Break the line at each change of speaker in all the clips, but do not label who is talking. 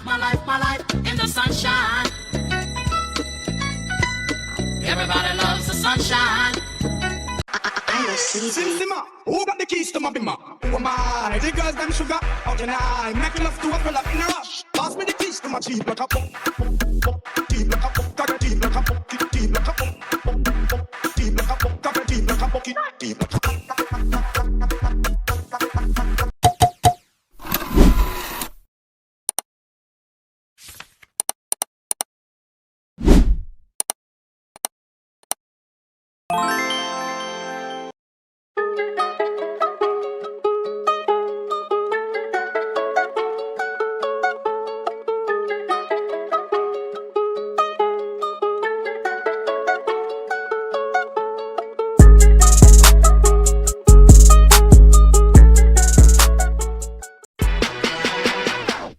my life in the sunshine. Everybody loves the sunshine.
I love City
Sim
Beat.
Simma, who got the keys to my bimmer? Who am I? The girls them sugar. How can I make love to a fella in a rush? Pass me the keys to my Jeep like a pop, Jeep like a pop, got a Jeep like a pop, Jeep like a pop, Jeep like a pop, got a Jeep like a bucket, Jeep like a pop.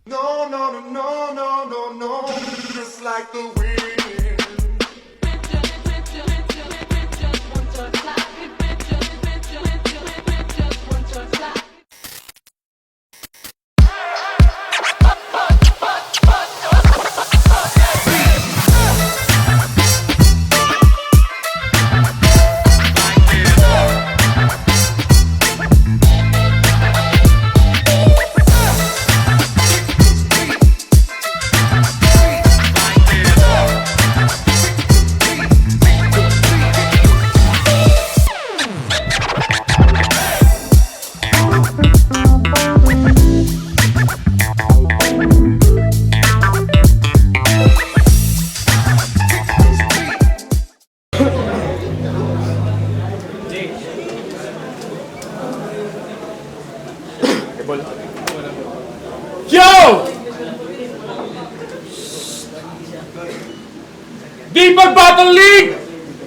No, no, no, no, no, no, no, just like the wind.
Yo! Deepak Battle League!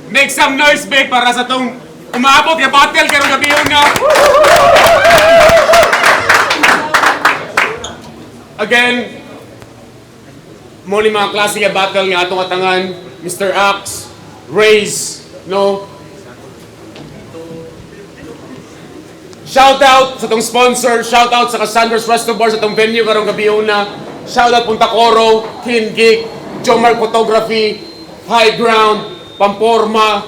Make some noise, babe, para sa tong umabot ya battle karong gabi na. Again, mo ni mga klase nga battle nga atong atangan, Mr. Axe, Raze, no? Shout out sa tong sponsor, shout out sa Cassandra's Resto Bar sa tong venue karong gabi una. Shout out Punta Coro, Kin Geek, Jomar Photography, High Ground, Pamporma,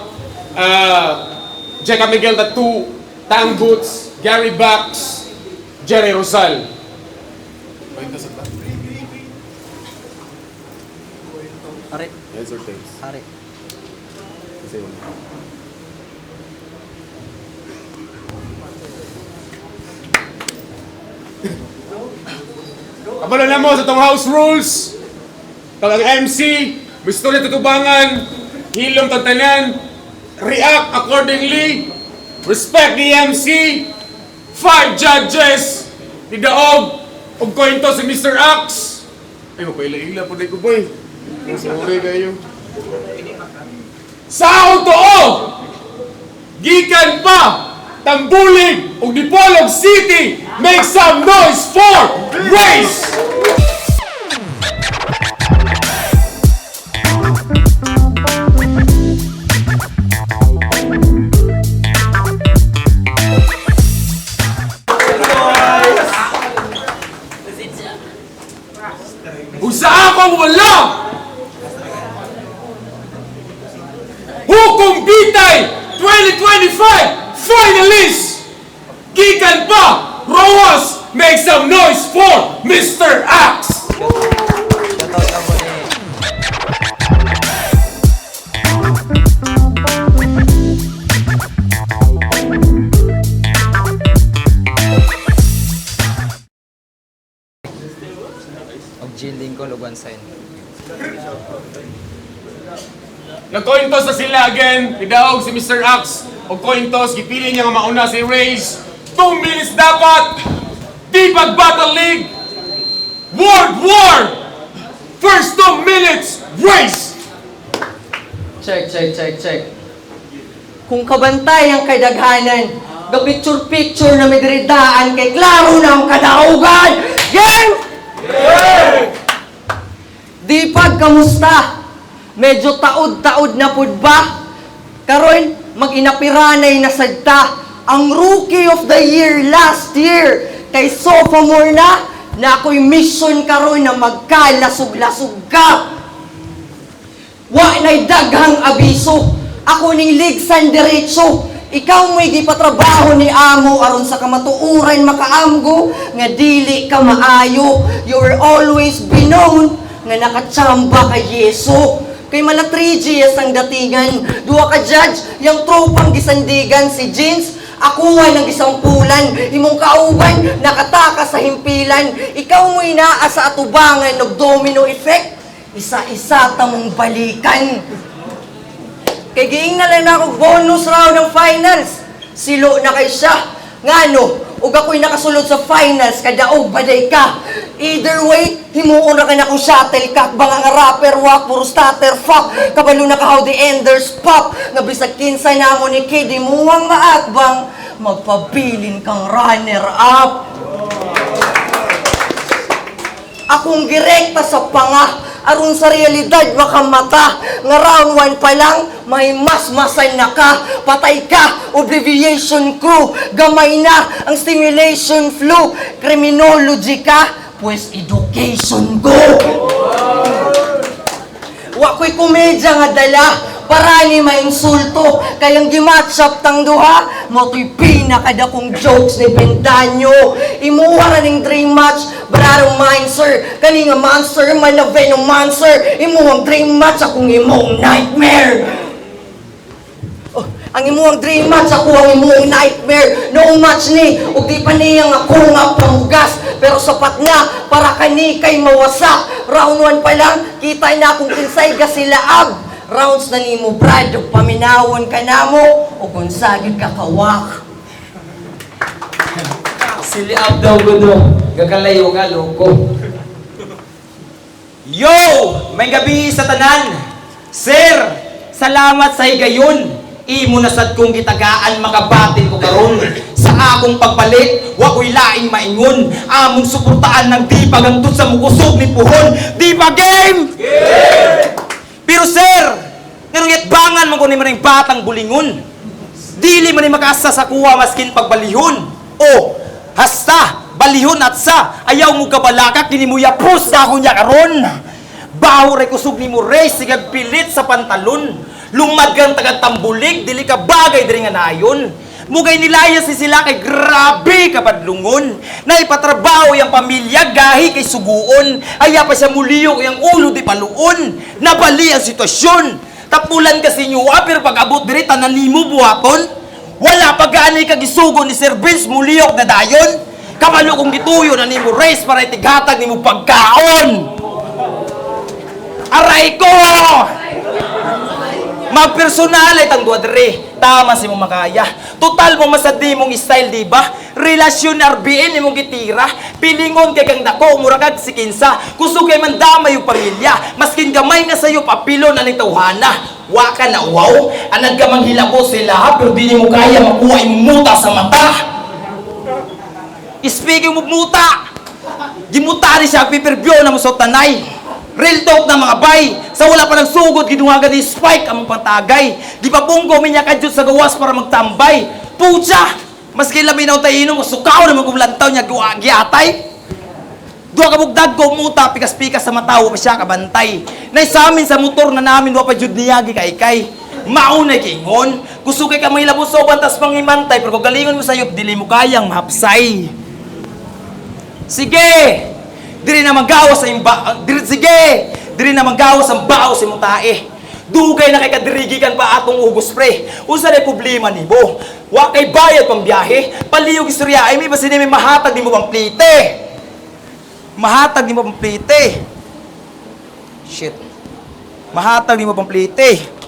Jeka Miguel Tattoo, Tang Boots, Gary Bax, Jerry Rosal.
Are,
Yes or takes?
are.
Kabalo na mo sa tong house rules. Pag ang MC, gusto na tutubangan, hilom tatanan, react accordingly, respect the MC, 5 judges, tidaog, og kwento si Mr. Axe. Ay, mapaila-ila po na ko, boy. Sorry kayo. Sa akong too, gikan pa, Tambulig ug Dipolog City, make some noise for Race! Usa akong wala! Hukom Bitay 2025 finalists! Gikan pa! Rojas, make some noise for Mr. Axe!
Shoutout na mo ni... Og Jill Lincoln ug Wansain.
Nag-cointos na sila again, idaog si Mr. Axe, o cointos, gipili niya nga mauna si Raze. 2 minutes dapat! Deepak Battle League! World War! First 2 minutes, Race!
Check. Kung kabantay ang kadaghanan, ga-picture-picture na midridaan kay klaro na ang kadaugan! Game! Dipag, kamusta? Medyo taod-taod na pud ba? Karon, mag-inapiranay na sadta ang Rookie of the Year last year. Kay sophomore na, na ako'y mission karon na magkalasog-lasog ka. Wa na'y daghang abiso, ako ning ligsan diretso. Ikaw mo'y gipatrabaho ni amo aron sa kamatuuran makaamgo nga dili ka maayo. You were always be known nga nakatsamba kay Yeso. Kay mala 3 years ang datingan, duwa ka judge, yung tropang gisandigan si Jeans. Ako ay nang isampulan, imong kauban, nakataka sa himpilan. Ikaw mo'y naa sa atubangan, nag-domino effect. Isa-isa tamong balikan. Kay giing na lang na ako bonus round ng finals. Silo na kay siya. Ngano, ug ako'y nakasulod sa finals, kadaog baday ka. Either way, himuon na ka na kong shuttlecock. Banga nga rapper, walk, puro stutter, fuck. Kabalo na ka how the enders pop. Nga bisag kinsa na mo ni Kid, himuang maatbang. Magpabilin kang runner-up. Akong direkta sa panga, aron sa realidad makamata. Nga round 1 pa lang, may mas-masan na ka. Patay ka, obliviation crew. Gamay na ang stimulation flow. Criminology ka, pues education go. Wa ko'y komedya nga dala, para ni mainsulto. Kayang gimatch-up tang duha, mo to'y pinakadakong jokes ni Bendanyo. Imuha na ning dream match, bararong mindsir. Kani nga monster, malave ng monster. Imuhang dream match, akong imong nightmare. Oh, ang imuhang dream match, ako ang imong nightmare. No match ni, ug di pa niyang ako nga pamugas. Pero sapat na, para kani kay mawasak. Round 1 pa lang, kita na akong kinsay ga sila ab. Rounds na ni mo, Brad, ug paminawon ka na mo, o kung sagid ka kawak.
Sili up daw gudo. Gagalayo ka, loko.
Yo! May gabi sa tanan. Sir, salamat sa higayon. Imo na sad kong gitagaan makabatin ko karon. Sa akong pagpalit, wa ko'y laing maingon. Among suportaan ng di pagantot sa mukusog ni puhon. Di ba game? Pero sir, ngarungit bangan man ko ni maning batang bulingon. Dili man ni makaasa sa kuha maskin pagbalihon. O, hasta, balihon at sa, ayaw mo kabalaka, kini mo yapos na ako niya karon. Baho ray kusog ni mo race, sigag pilit sa pantalon. Lumad kang taga-tambulig, dili ka bagay diri nga nayon. Mugay nilaya si sila kay grabe kapadlungon. Naipatrabaho yung pamilya, gahi kay suguon. Aya pa siya muliyo yung ulo di paluon. Nabali ang sitwasyon. Tapulan kasi nyo, pero pag abot diri tanan nimo buhaton. Wala pa gaanay kagisugo ni Sir Vince muliyok na dayon. Kabalo kong gituyo na nimo race para itighatag nimo pagkaon. Aray ko! Magpersonal ay tang duwa diri. Tama si mong makaya. Total mo masadi mong style, di ba? Relasyon RBN imong gitira. Pilingon kay kang dako, muragad si kinsa. Gusto kay mandama yung pamilya. Maskin gamay nga sa'yo, papilo na ni tawhana. Wa ka na wow. Anad ka manghilabo sila, pero di mo kaya makuha yung muta sa mata. Speaking mo muta, gimuta ni siya, piperbyo na mo sa tanay. Real talk na mga bay. Sa wala pa nagsugod, giduwagan ni Spike ang pantagay. Di pa punggo, minya ka dyan sa gawas para magtambay. Pucha! Mas kilaminaw tayo inom, sukaw na magkumlantaw niya giatay. Dua ka bugdag ko, muta, pikas-pikas sa matawa pa siya kabantay. Nay sa amin sa motor na namin, wa pa jud niyagi kay-kay. Maunay kingon. Gusto kay kamay labusoban, tas pangimantay. Pero kung galingon mo sa'yo, dili mo kayang mahapsay. Sige! Diri na magawas sa imba, diri na magawas ang baos sa imong tae. Dugay na kay kadirigikan pa atong ugos pre. Unsa day problema nimo? Wa kay bayad pang biyahe, paliyog istorya ay may basi may mahatag nimo pang plite. Mahatag nimo pang plite. Shit. Mahatag nimo pang plite.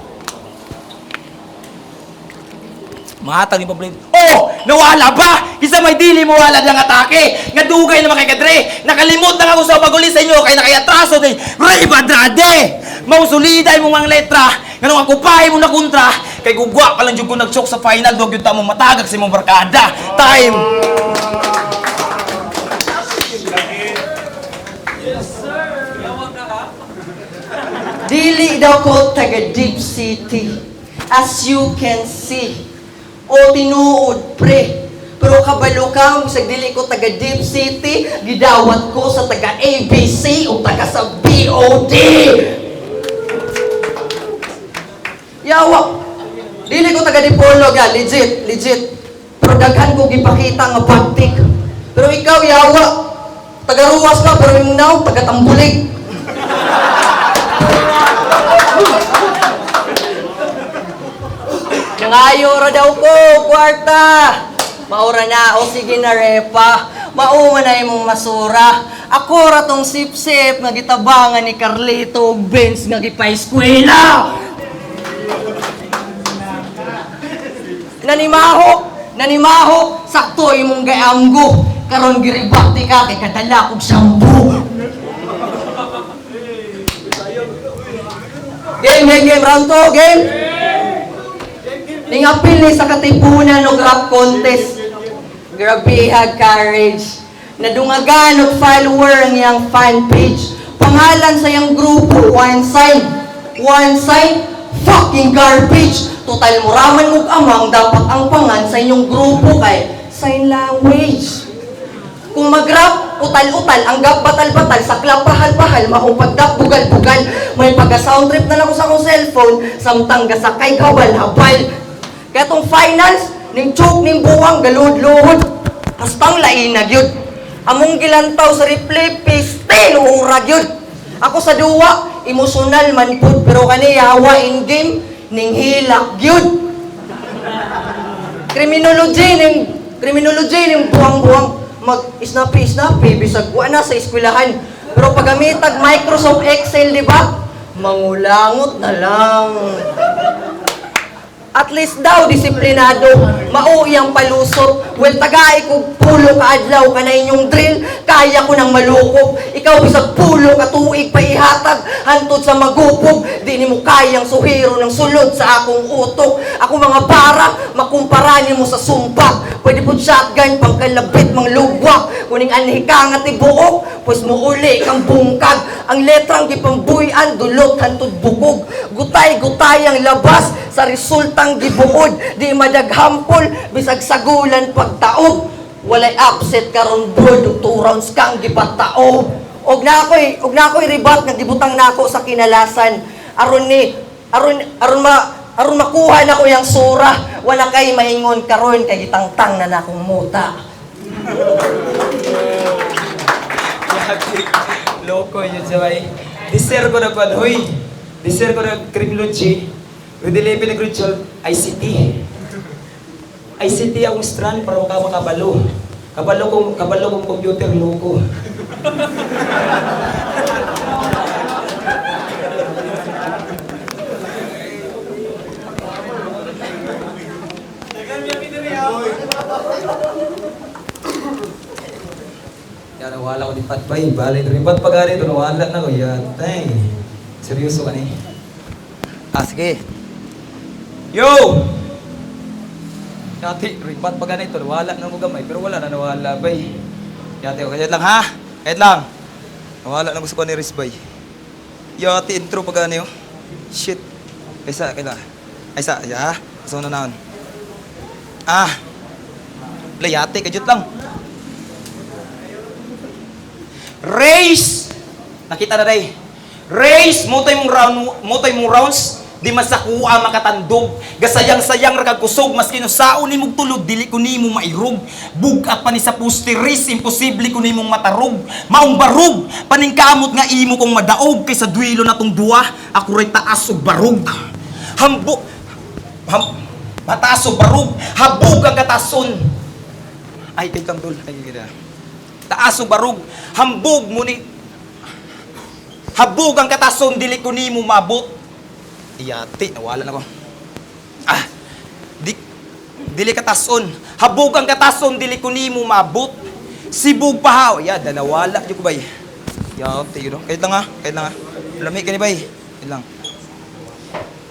Mahatag ni pamilya. Oh! Nawala ba? Isa may dili mo wala ng atake. Nga dugay naman kay kadre. Nakalimot na ako sa paguli sa inyo kay nakayatraso ni Ray Badrade. Mausuliday mo mga letra. Nga nung ako pahay mo na kontra. Kay gugwa pa lang yung kung nag-choke sa final. Dog yung tamong matagag sa imong barkada. Time!
Dili daw ko taga Deep City. As you can see. O tinuod, pre. Pero makabalo ka, sa dili ko taga Deep City, gidawat ko sa taga ABC o taga sa BOD. Yawa, dili ko taga Dipolo ga, legit. Pero daghan ko gipakita nga bagtik. Pero ikaw, yawa, taga Ruwas ka, pero yung now, taga Tambulig. Nangayo ra daw ko, kwarta. Maura na, o sige na repa. Mauma na imong masura. Ako ra tong sip-sip nga gitabangan ni Carlito ug Benz nga gipa-eskwela. Nanimaho, sakto imong gayamgo. Karon giribakti ka kay kadala kog shampoo. Game, round 2, game. Ningapil ni sa katipunan og rap contest. Grabihag courage. Nadungagan og follower ang iyang fan page. Pangalan sa iyang grupo, one sign, fucking garbage. Total muraman og amang dapat ang pangan sa inyong grupo kay sign language. Kung mag-rap, utal-utal, ang gap batal-batal, saklap pahal-pahal, mahupagdap bugal-bugal. May pagka-sound trip na lang ko sa akong cellphone, samtang gasakay kabal-habal. Kaya tong finals, ning choke ning buwang galud-luhod, hastang lainag yun. Among gilantaw sa replay, piste, luhurag yun. Ako sa duwa, emosyonal man pud, pero kani yawa in game, ning hilak yun. Criminology ning buwang-buwang, mag-snappy, bisag na sa eskwelahan. Pero pagamitag Microsoft Excel, di ba? Mangulangot na lang. At least daw, disiplinado, mauiyang palusot. Well, tagay ko pulo kaadlaw ka na inyong drill, kaya ko nang malukog. Ikaw bisag pulo katuig pa ihatag, hantod sa magupog. Di ni mo kayang suhiro ng sulod sa akong utok. Ako mga para, makumpara ni mo sa sumpa. Pwede po shotgun, pangkalabit, mang lugwak. Kuning anhi ka nga tibuok, pues mo uli kang bungkag. Ang letrang gipambuyan, dulot, hantod bukog. Gutay-gutay ang labas, sa resultang gibuod. Di madaghampol, bisag sagulan pagtaob. Walay upset karon bro, 2 rounds kang gipataob. Og na ako'y ribat nga gibutang nako sa kinalasan. Aron makuha na ko yang sura, wala kay maingon karon kay gitangtang na nakong muta.
Loko yun sabay. Diser ko na kwan, huy. Diser ko na criminology. With the level of ritual, ICT. ICT akong strand para makabalo. Kabalo kong computer, loko. Yan, nawala ko di patbay. Balay ito. Ribat pa gani ito. Nawala na ko. Yatay. Seryoso ka ni. Sige. Yo! Yati, ribat pa gani ito. Nawala na ko gamay. Pero wala na nawala, bay. Yati, okay lang ha? Kahit lang. Nawala na ko sa ko ni Rizbay. Yati, intro pa gani oh. Shit. Kaysa, kailan? Aysa, ya. So na naon. Yati, kajut lang. Race! Nakita na day. Race! Mutay mong rounds. Di masakuha makatandog. Gasayang-sayang rakagkusog. Mas kinusaon ni mong tulog. Dili ko ni mong mairog. Bugat pa ni sa pusteris. Imposible ko ni mong matarog. Maong barog. Paningkamot nga imo kong madaog. Kaysa duwilo na tong duwa. Ako rin taas o barog. Mataas o barog. Habog ang katason. Ay, kay kang dul. Ay, kaya. Taas o barog, hambog mo ni... Habog ang katason, dili ko ni mo mabot. Iyati, nawala na ko. Dili katason. Habog ang katason, dili ko ni mo mabot. Sibog pahaw. Yada, nawala. Di ko bay. Iyati, yun. Kahit lang ha. Lamig ka ni bay. Kahit lang.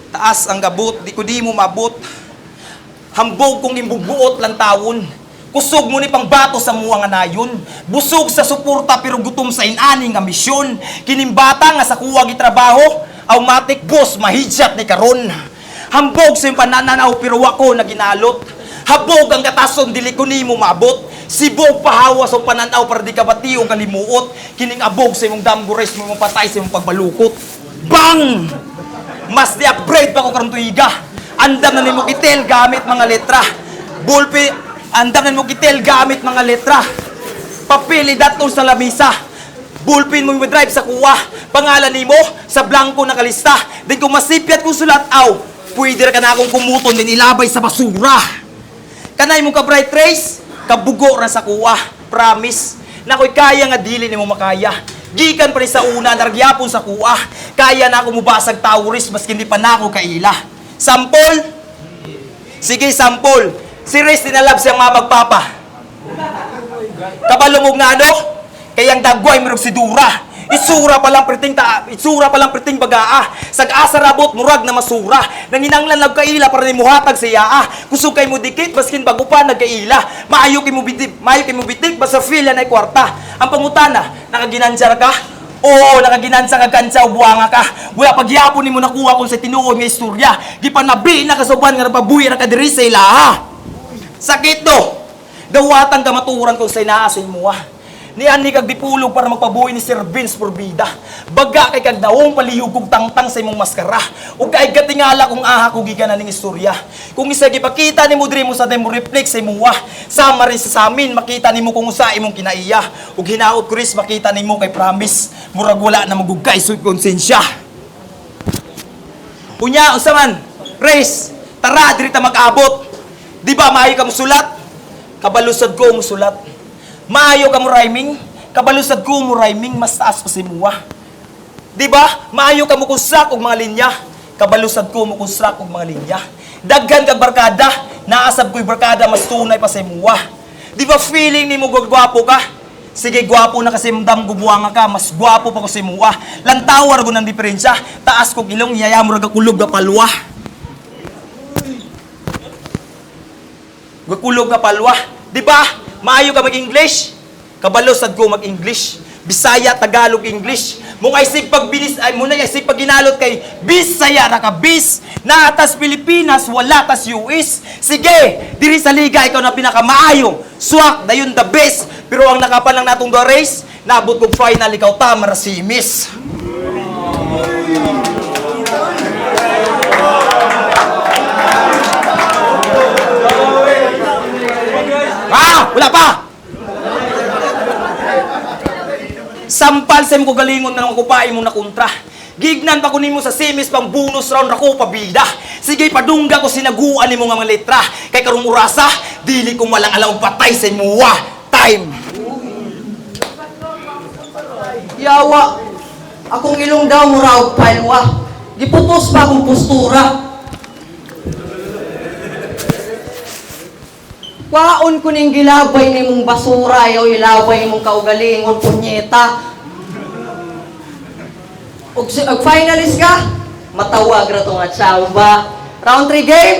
Taas ang gabot, di ko di mo mabot. Hambog kong imbubuot lang tawon. Kusog mo ni pang bato sa muwa nga nayon. Busog sa suporta pero gutom sa inani nga misyon. Kinimbata nga sa kuwag itrabaho. Automatic boss, mahidjat ni karon. Hambog sa yung panananaw pero wako na ginalot. Habog ang katason, dili ko nimo maabot. Sibog pahawas o pananaw para di ka bati o kalimuot. Kining abog sa imong damgures mo patay sa imong pagbalukot. Bang! Mas di-upgrade pa ko karong tuiga. Andam na nimo kitel gamit mga letra. Bulpi, andam na nimo kitel gamit mga letra. Papili dato sa lamisa. Bulpin mo drive sa kuwa. Pangalan nimo sa blanco na kalista. Din kung masipyat kong sulat aw, pwede ra ka na akong kumuton din ilabay sa basura. Kanay mo ka bright race, kabugo ra sa kuwa. Promise, na ko'y kaya nga dili nimo makaya. Gikan pa rin sa una, nargyapon sa kuwa. Kaya na ako mubasag tauris, maski hindi pa na ako kaila. Sample? Sige, sample. Si Riz tinalab siyang mamagpapa. Kabalumog nga ano? Kayang dagway merong si Dura. Itsura palang priting bagaa. Sag-asa rabot murag na masura. Nanginanglan nagkaila para ni muhatag sa iyaa. Kusog kay mo dikit baskin bago pa nagkaila. Maayo kay mo bitik basta feel na kwarta. Ang pangutana, nakaginansya ka? Oo, nakaginansya ka kansa o buwanga ka. Wala pagyapon ni mo nakuha kung sa tinuod nga istorya. Di pa nabi na kasuban nga napabuhi na kadiri sa ilaha. Sakit do. Dawatan ka maturan kung sa inaasin mo Ni ani kag dipulog para magpabuhi ni Sir Vince Porbida. Baga kay kag daong palihog kog tangtang sa imong maskara. Ug kay gatingala kung aha kog gikan ning istorya. Kung isa gipakita nimo diri mo sa demo reflex sa imuha. Sama rin sa amin makita nimo kung usa imong kinaiya. Ug hinaot ko ris makita nimo kay promise. Murag wala na magugay sa konsensya. Unya unsa man? Race, tara diri ta mag-abot. Di ba maayo ka musulat? Kabalusad ko musulat. Maayo ka mo rhyming, kabalusad ko mo rhyming, mas taas pa si muwa. Di ba? Maayo ka mo konstruct og mga linya, kabalusad ko mo konstruct og mga linya. Daghan kag barkada, naasab ko'y barkada, mas tunay pa sa muwa. Di ba feeling ni mo gwapo ka? Sige, gwapo na kasi mdam gubuanga ka, mas gwapo pa ko si muwa. Lantawar ko ng diferensya, taas kong ilong, iyaya mo ragakulog na palwa. Gakulog na palwa. Di ba? Maayo ka mag-English, kabalusad ko mag-English. Bisaya, Tagalog, English. Mung ay sig pagbinis ay muna ay sig pagginalot kay Bisaya ra ka bis. Natas Pilipinas, wala tas US. Sige, diri sa liga ikaw na pinakamaayo. Swak dayon the best. Pero ang nakapalang natong do race, naabot kog final ikaw ta marasimis. Wala pa! Sampal sa ko galingon na nang kupain mong nakontra. Gignan pa ko nimo sa semis pang bonus round ako pabida. Sige, padungga ko sinaguan nimo nga mga letra. Kay karong urasa, dili ko malang alaw patay sa imuwa. Time!
Yawa, akong ilong daw muraw palwa. Giputos pa akong postura. Waon ko ning gilabay ni mong basura, yaw ilabay mong kaugalingon, punyeta. Ug finalist ka, matawag ra to nga tsamba. Round 3 game?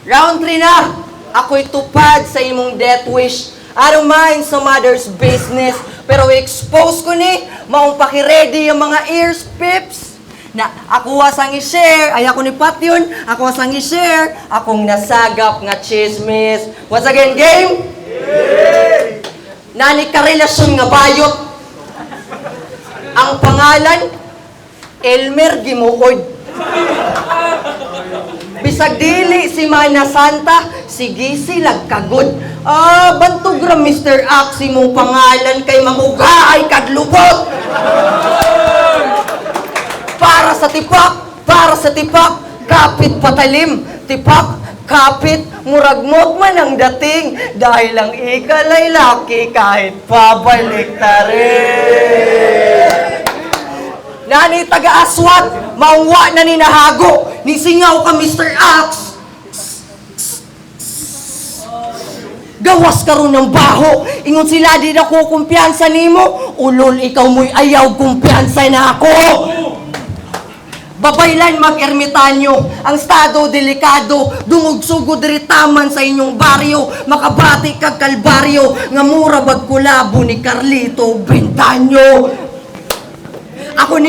Round 3 na. Ako'y tupad sa imong death wish. I don't mind sa mother's business. Pero expose ko ni, maong pakiready yung mga ears, pips. Na ako wasang i-share, ay ako ni Pat yun, ako wasang i-share, akong nasagap nga chismis. Once again, game? Nani karelasyon nga bayot. Ang pangalan, Elmer Gimuod. Bisag dili si Mana Santa, sige silag kagod. Bantugra Mr. Axie mong pangalan kay mamugaay kadlubot. Para sa tipak, kapit patalim, tipak, kapit, muragmot man ang dating, dahil ang ikalay laki kahit pabalik ta rin. Nani taga-aswat, maungwa na ni nahago, ni singaw ka Mr. Axe. Gawas karon ng baho, ingon sila di na ko kumpiyansa nimo, ulol ikaw mo'y ayaw kumpiyansa na ako. Babaylan mag-ermitanyo, ang estado delikado, dungog-sugod ritaman sa inyong baryo, makabati kag kalbaryo, nga mura bagkulabo ni Carlito Bentanyo. Ako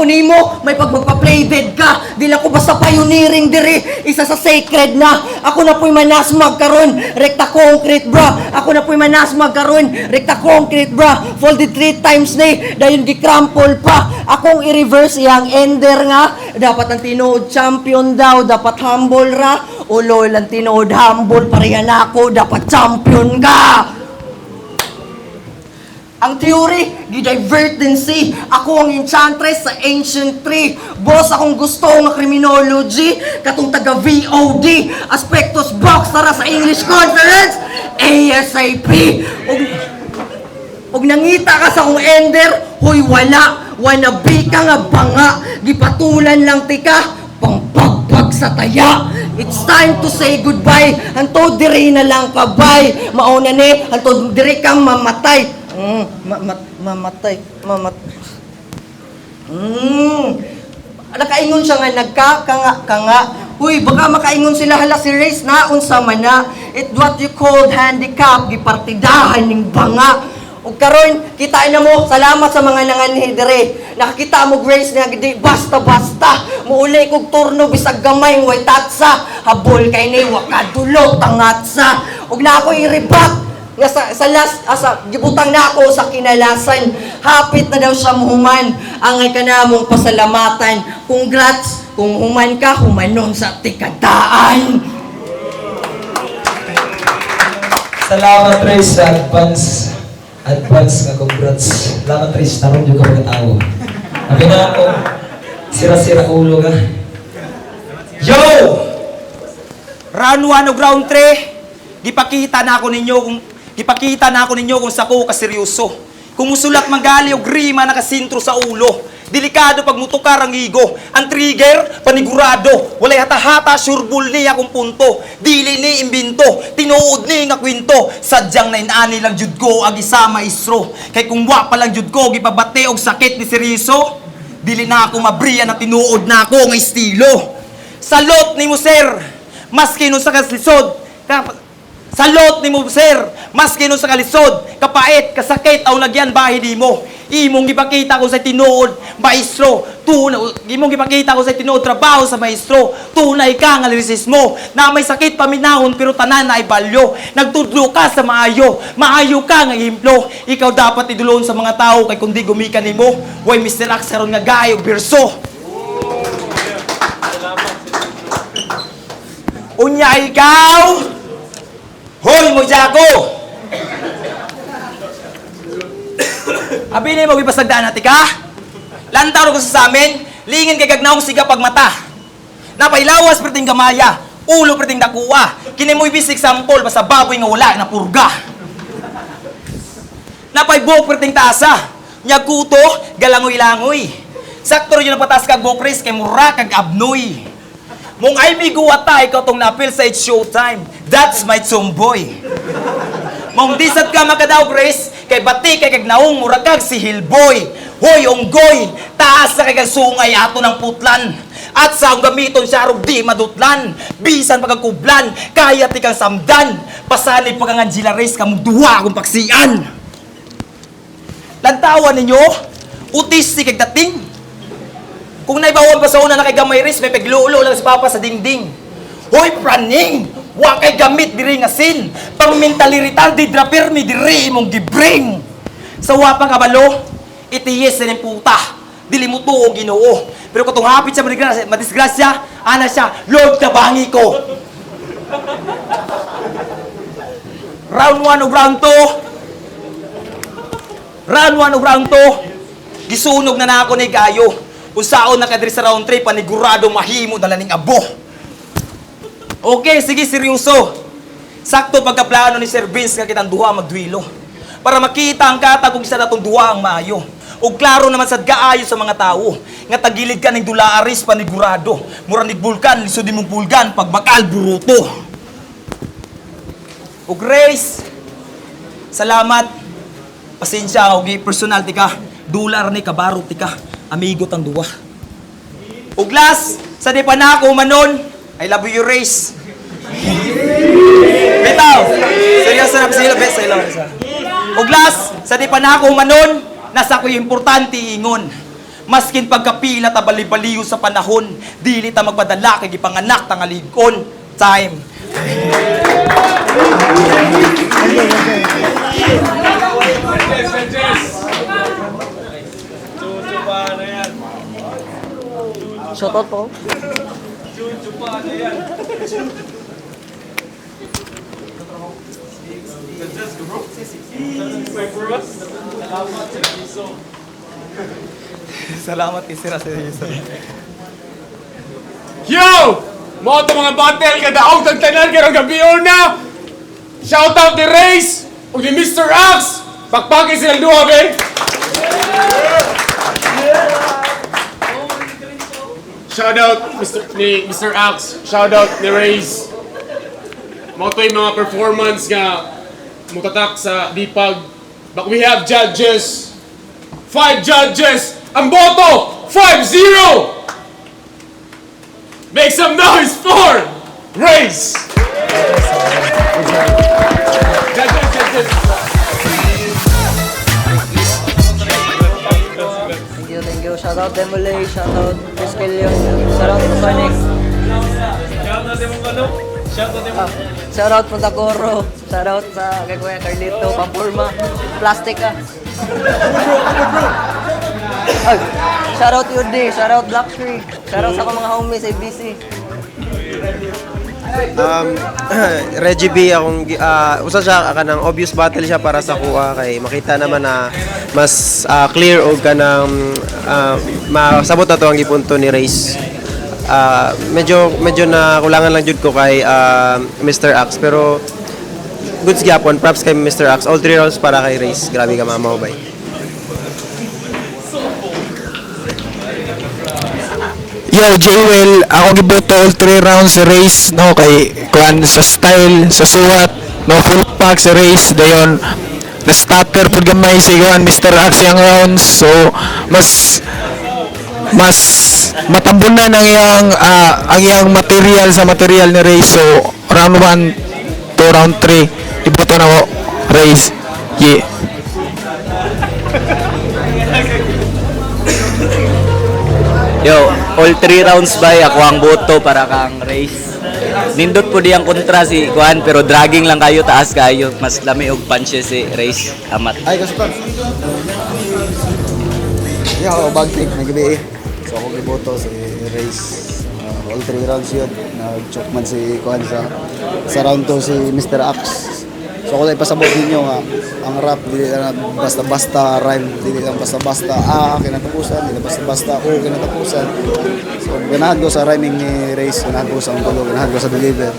nimo, may pag magpa-play dead ka. Di lang ko basta pioneering diri, isa sa sacred na. Ako na po'y manasmag karon, rekta concrete bra. Ako na po'y manasmag karon, rekta concrete bra. Folded 3 times na, dayon gi-crumple pa. Akong i-reverse iyang ender nga. Dapat ang tinuod champion daw, dapat humble ra. Uloy lang tinuod humble, pareha na ako, dapat champion ka. Ang theory, di-divert din si ako ang enchantress sa ancient tree. Boss, akong gusto nga criminology, katong taga VOD, aspectus box, tara sa English conference, ASAP. Og nangita ka sa akong ender, huy wala, wannabe ka nga banga, gipatulan lang tika, pangpagpag sa taya. It's time to say goodbye, hanto diri na lang kabay, mauna ni, hanto diri kang mamatay. Mamatay. Nakaingon siya nga nagkakanga. Uy, baka makaingon sila hala si Race na unsa man na. It what you called handicap, gipartidahan ning banga. Ug karon kita na mo, salamat sa mga nanganhi dire. Nakakita mo Grace nga gidi basta-basta. Muuli kog turno bisag gamay way tatsa. Habol kay ni wa kadulo tangatsa. Ug na ako i-rebut nga sa last asa gibutang na ako sa kinalasan, hapit na daw siya muhuman, angay ka namong pasalamatan, congrats kung human ka humanon sa tikadaan.
Salamat Trace sa advance nga congrats. Salamat Trace, tarong yung kapag tao. Sabi na ako, sira-sira ulo ka.
Yo! Round 1 o round 3, gipakita na ako ninyo kung sako kaseryoso. Kung musulat manggali o grima nakasintro sa ulo. Delikado pag mutukar ang igo. Ang trigger, panigurado. Walay hata-hata, sureball ni akong punto. Dili ni imbinto. Tinuod ni nga kwento. Sadyang na inani lang jud ko ag isa maestro. Kay kung wa pa lang jud ko, gipabate og sakit ni Seriso. Dili na ako mabriya na tinuod na ako nga estilo. Salot ni mo sir, maski nun sa kaslisod. Salot ni mo sir, maski nun sa kalisod, kapait, kasakit, aw lagyan bahay di mo. Imong gipakita ko sa tinuod, maestro. Imong gipakita ko sa tinuod, trabaho sa maestro. Tunay ka nga lirisismo, na may sakit paminahon pero tanan na ibalyo. Nagtudlo ka sa maayo, maayo ka nga himplo. Ikaw dapat idulon sa mga tao kay kundi gumikan nimo. Way Mr. Axaron nga gayo berso. Unya ikaw, hoy mo jago! Abi ni mo gipasagdaan natin ka? Lantaw ko sa amin, lingin kay gagnaong siga pagmata. Napailawas perting gamaya, ulo perting dakuha. Kini mo ibisig sampol basta baboy nga wala na purga. Napaibok perting tasa, nyaguto galangoy-langoy. Sakto rin yung napatas kag bokres kay mura kag abnoy. Mong ay biguwata, ikaw tong napil sa It's Showtime. That's my tomboy. Mong disat ka makadaw, Grace, kay bati kay kag naong murakag si Hillboy. Hoy, onggoy, taas sa kay sungay ato ng putlan. At sa ang gamiton siya arog di madutlan. Bisan pagkakublan, kaya ti kang samdan. Pasanay pagkangangela race kamong duwa akong paksian. Lantawan ninyo, utis si kag dating. Kung naibawan pa sa una na kay gamay ris, may pagluulo lang si Papa sa dingding. Hoy, praning! Wa kay gamit diri nga sin. Pang mentally retarded rapper mi diri imong gibring. Sa wapang kabalo, itiyes sa puta. Dili mo tuo Ginoo. Pero kung hapit sa madisgrasya, ana siya, Lord tabangi ko. Round 1 o round 2. Round 1 o round 2. Gisunog na ako ni Gayo. Kung saon nakadiri sa round 3, panigurado mahimo dalaning abo. Okay, sige, seryoso. Sakto pagkaplano ni Sir Vince nga kitang duha magduilo. Para makita ang kata kung isa natong duha ang maayo. O klaro naman sad kaayo sa mga tao. Nga tagilid ka ng dulaaris panigurado. Muranig bulkan, lisod mong pulgan, pagbakal buruto. O Grace, salamat. Pasensya ako, personal ti ka. Dular ni kabaro ti ka. Amigo tang duwa. Uglas, sa di pa na ako manon, I love you, Race. Bitaw, seryoso na sila, best, I love you. Uglas, sa di pa na ako manon, nasa ko yung importante ingon. Maskin pagkapila ta bali-baliw sa panahon, dili ta magpadala kay gipanganak ta nga ligon. Time.
Shoutout po.
Salamat kay Sir
Yo! Mo to mga battle kada og tagtanan karong gabi na. Shout out ni Race ug ni Mr. Axe. Pakpaki silang duha be. Shout out Mr. Axe. Shout out ni Race. Mo to yung mga performance nga mutatak sa Dipag. But we have judges. 5 judges. Ang boto 5-0. Make some noise for Race!
Thank you. Shout out Demolay, shout out Piscalion, shout out Sonic. Shout out Punta Coro, shout out sa kay Kuya Carlito, Pampurma, Plastic ka. Ay, shout out Yudi, shout out Black Tree, shout out sa akong mga homies sa ABC.
Reggie B akong usa siya kanang obvious battle siya para sa kuha kay makita naman na mas clear og kanang masabot na to ang gipunto ni Race. Medyo na kulangan lang jud ko kay Mr. Axe pero goods gyapon, props kay Mr. Axe. All 3 rounds para kay Race. Grabe ka mamaw bay.
Yo, Jewel, ako giboto all 3 rounds sa Race, no, kay kuan sa style, sa suwat, no, full pack sa Race, dayon, na-stutter pud gamay si kuan Mr. Axe yung rounds, so, mas matambunan ang iyang material sa material ni Race, so, round 1 to round 3, iboto na ko, Race, yeah.
Yo, all 3 rounds by ako ang boto para kang Race. Nindot po diyang kontra si Kuan pero dragging lang kayo, taas kayo. Mas lami og punches si Race. Amat.
Ay, kasupan. Yo, bag pick nagabi. So ako giboto si Race. All 3 rounds yun. Nag-choke man si Kuan sa round 2 si Mr. Axe. So ako na ipasabot ninyo nga ang rap dili na basta-basta rhyme, dili lang basta-basta kinatapusan, dili basta-basta kinatapusan. So ganahan ko sa rhyming ni Race, ganahan ko sa ulo, ganahan ko sa deliver.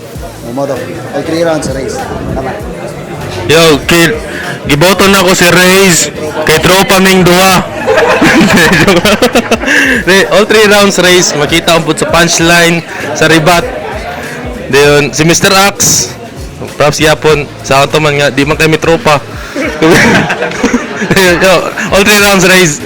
Modo, all 3 rounds sa Race. Tama.
Yo, kid, giboto na ko si Race kay tropa ming duha.
All 3 rounds Race, makita ang put sa punchline, sa ribat. Dayon si Mr. Axe. Props yapon sa auto man nga di man kami tropa. All 3 rounds Race.